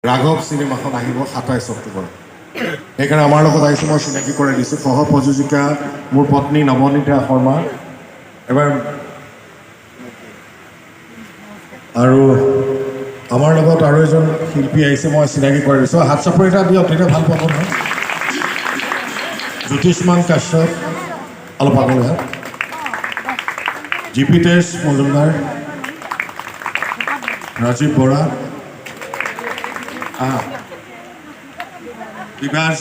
ৰাঘৱ চিনেমাখন আহিব 27 অক্টোবৰ। সেইকাৰণে আমাৰ লগত আহিছে, মই চিনাকি কৰাই দিছোঁ। সহ প্ৰযোজিকা মোৰ পত্নী নৱনীতা শৰ্মা। এবাৰ আৰু আমাৰ লগত আৰু এজন শিল্পী আহিছে, মই চিনাকি কৰাই দিছোঁ। হাত চাপৰি এটা দিয়ক, তেতিয়া ভাল পাব নহয়। জ্যোতিষ্মান কাশ্যপ, অলপ আগলৈ আহক। জিপিতেশ মজুমদাৰ, ৰাজীৱ বৰা, বিকাশ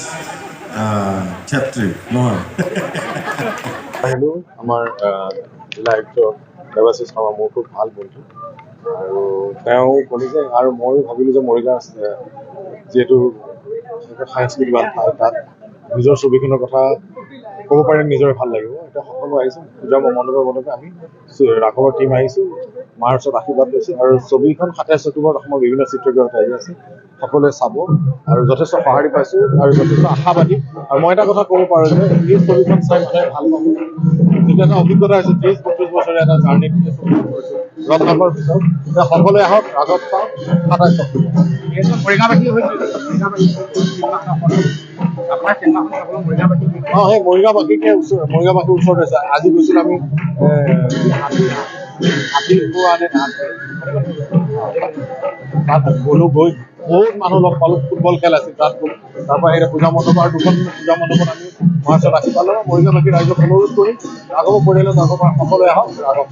ছেত্ৰী নহয়। আহিলোঁ আমাৰ জিলা আয়ুক্ত দেৱাশিষ শৰ্মা, মোৰ খুব ভাল বন্ধু, আৰু তেওঁ ক'লে যে, আৰু ময়ো ভাবিলোঁ যে মৰিগাঁও যিহেতু সাংস্কৃতিক ঠাই, তাত নিজৰ ছবিখনৰ কথা ক'ব পাৰিলে নিজৰে ভাল লাগিব। এতিয়া সকলো আহিছোঁ, পূজা মণ্ডপৰ মণ্ডপে আমি ৰাঘৱৰ টীম আহিছোঁ, মাৰ ওচৰত আশীৰ্বাদ লৈছোঁ, আৰু ছবিখন 27 অক্টোবৰত অসমৰ বিভিন্ন চিত্ৰগৃহত আহি আছে, সকলোৱে চাব আৰু যথেষ্ট সঁহাৰি পাইছোঁ আৰু যথেষ্ট আশাবাদী। আৰু মই এটা কথা ক'ব পাৰোঁ যে এই ছবিখন চাই মানুহে ভাল পাব। যিটো এটা অভিজ্ঞতা হৈছে 30-32 বছৰীয়া এটা জাৰ্ণি ৰত্নাকৰ পিছত, সকলোৱে আহক, ৰাঘৱ চাওক 27 অক্টোবৰ। সেই মৰিগাঁওবাসীকে মৰিগাঁওবাসীৰ ওচৰত আছে। আজি গৈছিলোঁ আমি তাত গ'লোঁ, গৈ বহুত মানুহ লগ পালোঁ। ফুটবল খেল আছিল তাত গ'লোঁ, তাৰ পৰা আহিলে পূজা মণ্ডপ, আৰু দুখন পূজা মণ্ডপত আমি মহাৰাষ্ট্ৰত আশীৰ্বাদ ল'লোঁ। মৰিগাঁওবাসী ৰাইজক অনুৰোধ কৰিম, ৰাঘৱ পৰিয়ালৰ ৰাঘৱ সকলোৱে আহক, ৰাঘৱ।